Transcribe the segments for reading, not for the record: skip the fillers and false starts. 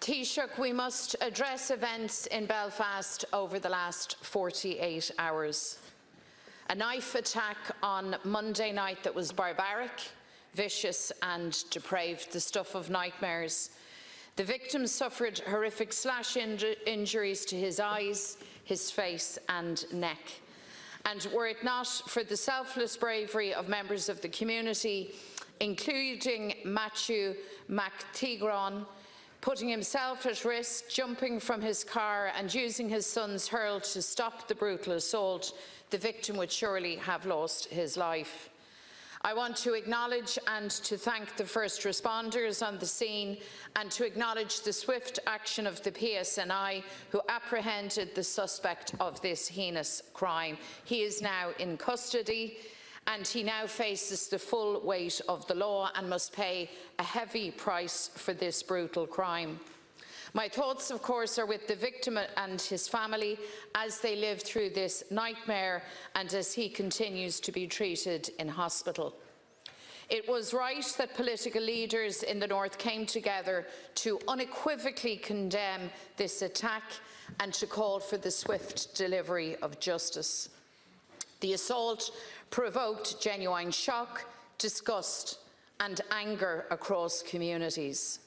Taoiseach, we must address events in Belfast over the last 48 hours. A knife attack on Monday night that was barbaric, vicious and depraved, the stuff of nightmares. The victim suffered horrific slash injuries to his eyes, his face and neck. And were it not for the selfless bravery of members of the community, including Matthew McTigron, putting himself at risk, jumping from his car and using his son's hurl to stop the brutal assault, the victim would surely have lost his life. I want to acknowledge and to thank the first responders on the scene and to acknowledge the swift action of the PSNI who apprehended the suspect of this heinous crime. He is now in custody and he now faces the full weight of the law and must pay a heavy price for this brutal crime. My thoughts, of course, are with the victim and his family as they live through this nightmare and as he continues to be treated in hospital. It was right that political leaders in the North came together to unequivocally condemn this attack and to call for the swift delivery of justice. The assault provoked genuine shock, disgust and anger across communities.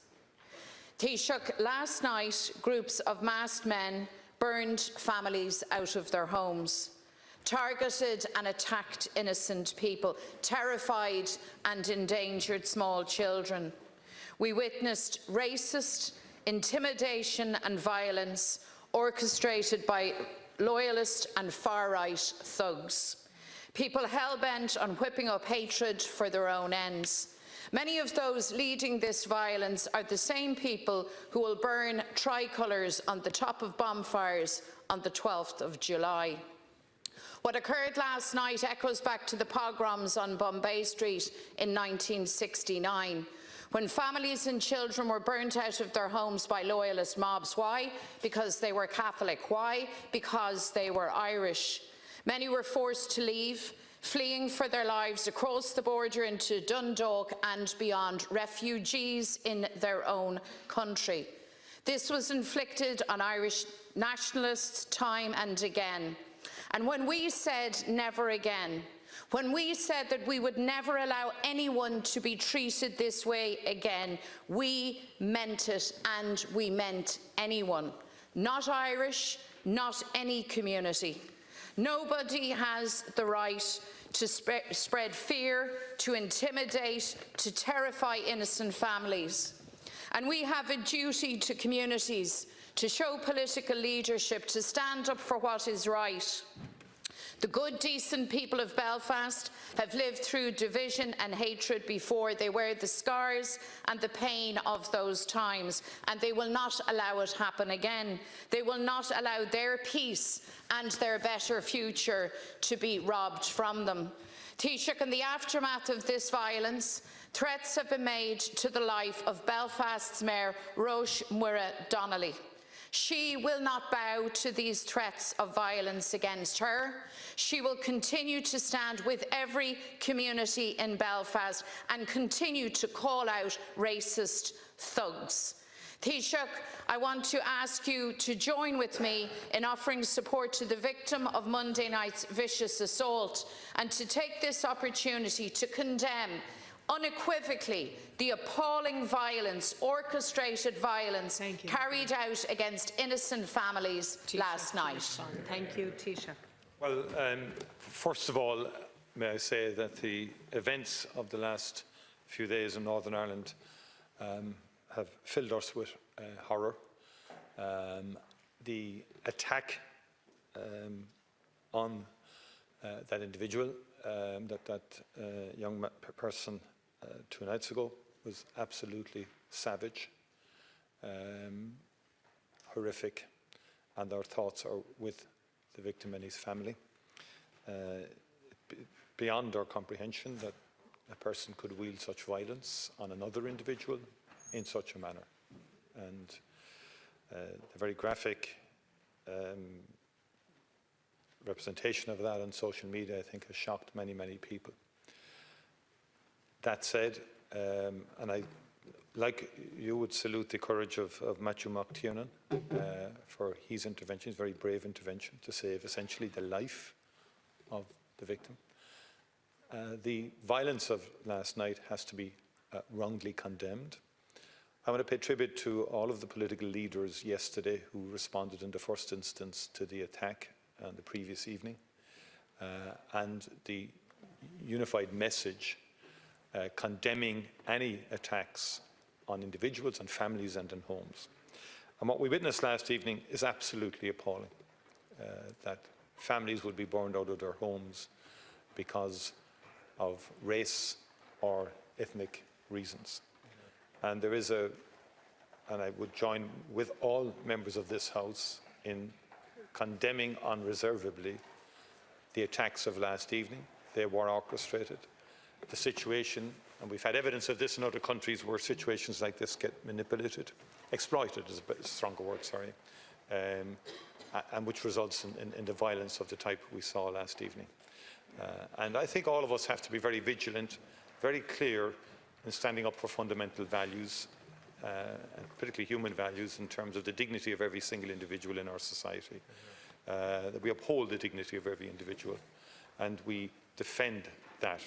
Taoiseach, last night, groups of masked men burned families out of their homes, targeted and attacked innocent people, terrified and endangered small children. We witnessed racist intimidation and violence orchestrated by loyalist and far-right thugs. People hell-bent on whipping up hatred for their own ends. Many of those leading this violence are the same people who will burn tricolours on the top of bonfires on the 12th of July. What occurred last night echoes back to the pogroms on Bombay Street in 1969, when families and children were burnt out of their homes by loyalist mobs. Why? Because they were Catholic. Why? Because they were Irish. Many were forced to leave, fleeing for their lives across the border into Dundalk and beyond, refugees in their own country. This was inflicted on Irish nationalists time and again. And when we said never again, when we said that we would never allow anyone to be treated this way again, we meant it, and we meant anyone. Not Irish, not any community. Nobody has the right to spread fear, to intimidate, to terrify innocent families. And we have a duty to communities to show political leadership, to stand up for what is right. The good, decent people of Belfast have lived through division and hatred before. They wear the scars and the pain of those times, and they will not allow it happen again. They will not allow their peace and their better future to be robbed from them. Taoiseach, in the aftermath of this violence, threats have been made to the life of Belfast's Mayor, Roisin Mhuire Donnelly. She will not bow to these threats of violence against her. She will continue to stand with every community in Belfast and continue to call out racist thugs. Taoiseach, I want to ask you to join with me in offering support to the victim of Monday night's vicious assault and to take this opportunity to condemn unequivocally the appalling violence, orchestrated violence carried out against innocent families last night. Thank you, Taoiseach. Well, first of all, may I say that the events of the last few days in Northern Ireland have filled us with horror. The attack on that individual, that young person 2 nights ago, was absolutely savage, horrific, and our thoughts are with the victim and his family. Beyond our comprehension that a person could wield such violence on another individual in such a manner. And the very graphic representation of that on social media, I think, has shocked many, many people. That said, and I like you, would salute the courage of Matthew McTiernan for his intervention, his very brave intervention to save essentially the life of the victim. The violence of last night has to be wrongly condemned. I want to pay tribute to all of the political leaders yesterday who responded in the first instance to the attack on the previous evening, and the unified message condemning any attacks on individuals and families and in homes. And what we witnessed last evening is absolutely appalling, that families would be burned out of their homes because of race or ethnic reasons. And there is and I would join with all members of this House in condemning unreservedly the attacks of last evening. They were orchestrated. The situation, and we've had evidence of this in other countries where situations like this get manipulated, exploited is a stronger word, sorry, and which results in the violence of the type we saw last evening. And I think all of us have to be very vigilant, very clear in standing up for fundamental values, and particularly human values in terms of the dignity of every single individual in our society, that we uphold the dignity of every individual and we defend that,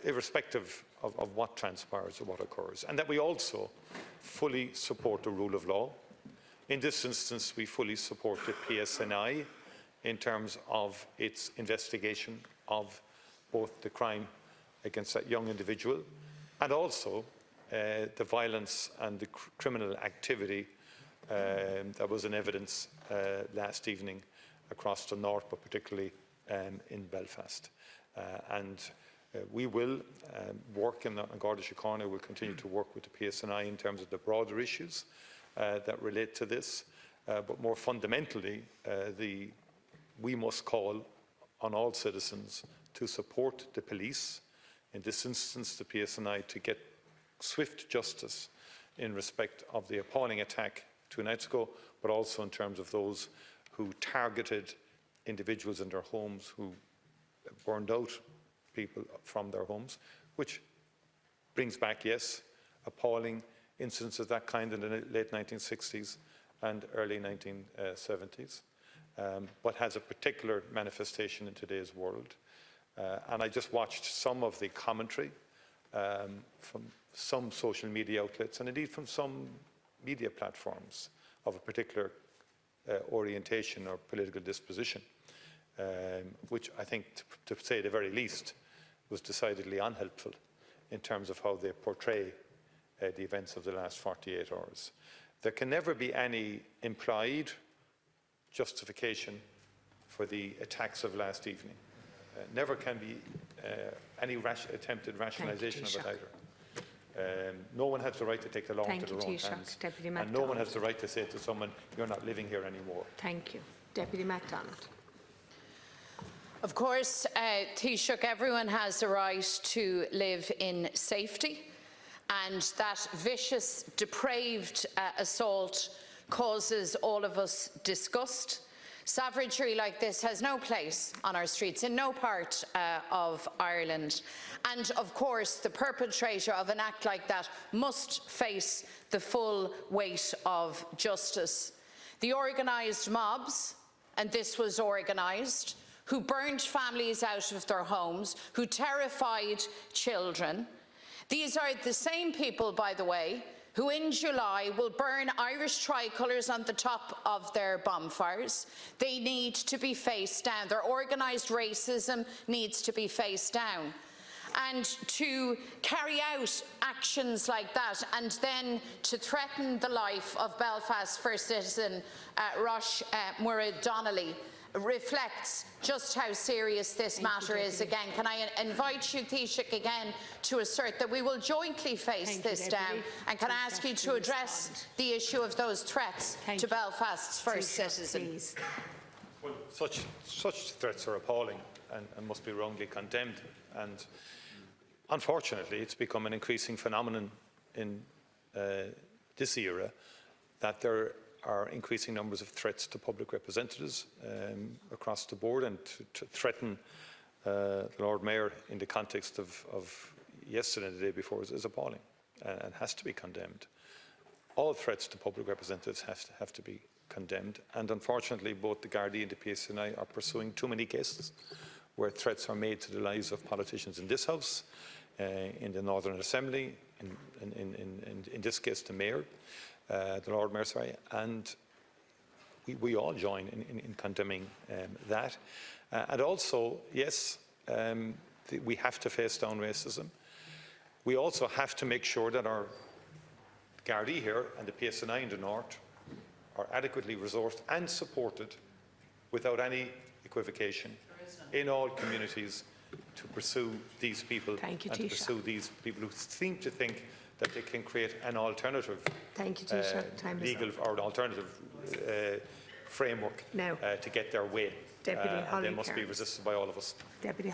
irrespective of what transpires or what occurs, and that we also fully support the rule of law. In this instance, we fully support the PSNI in terms of its investigation of both the crime against that young individual and also the violence and the criminal activity that was in evidence last evening across the north, but particularly in Belfast. We will work in Garda Síochána, will continue to work with the PSNI in terms of the broader issues that relate to this. But more fundamentally, we must call on all citizens to support the police, in this instance the PSNI, to get swift justice in respect of the appalling attack 2 nights ago, but also in terms of those who targeted individuals in their homes, who burned out people from their homes, which brings back, yes, appalling incidents of that kind in the late 1960s and early 1970s, but has a particular manifestation in today's world. And I just watched some of the commentary from some social media outlets and indeed from some media platforms of a particular orientation or political disposition, which I think, to say the very least, was decidedly unhelpful in terms of how they portray the events of the last 48 hours. There can never be any implied justification for the attacks of last evening. Never can be any attempted rationalisation of it either. No one has the right to take the law into their own hands, and no one has the right to say to someone, you're not living here anymore. Thank you. Deputy MacDonald. Of course, Taoiseach, everyone has the right to live in safety, and that vicious, depraved assault causes all of us disgust. Savagery like this has no place on our streets in no part of Ireland. And of course, the perpetrator of an act like that must face the full weight of justice. The organised mobs, and this was organised, who burned families out of their homes, who terrified children, these are the same people, by the way, who in July will burn Irish tricolours on the top of their bonfires. They need to be faced down. Their organised racism needs to be faced down. And to carry out actions like that and then to threaten the life of Belfast First Citizen Rosh Murad Donnelly reflects just how serious this matter is. Again, can I invite you, Taoiseach, again to assert that we will jointly face this down, and can I ask you to address the issue of those threats to Belfast's first citizen? Well, such threats are appalling and must be wrongly condemned, and unfortunately it's become an increasing phenomenon in this era that there are increasing numbers of threats to public representatives across the board, and to threaten the Lord Mayor in the context of yesterday and the day before is appalling. and has to be condemned. All threats to public representatives have to be condemned, and unfortunately both the Gardaí and the PSNI are pursuing too many cases where threats are made to the lives of politicians in this House, in the Northern Assembly, in this case the Mayor, the Lord Mayor, sorry, and we all join in condemning that. And also, yes, we have to face down racism. We also have to make sure that our Gardaí here and the PSNI in the North are adequately resourced and supported without any equivocation in all communities to pursue these people and to pursue these people who seem to think that they can create an alternative legal or alternative framework to get their way. Deputy and they must be resisted by all of us. Deputy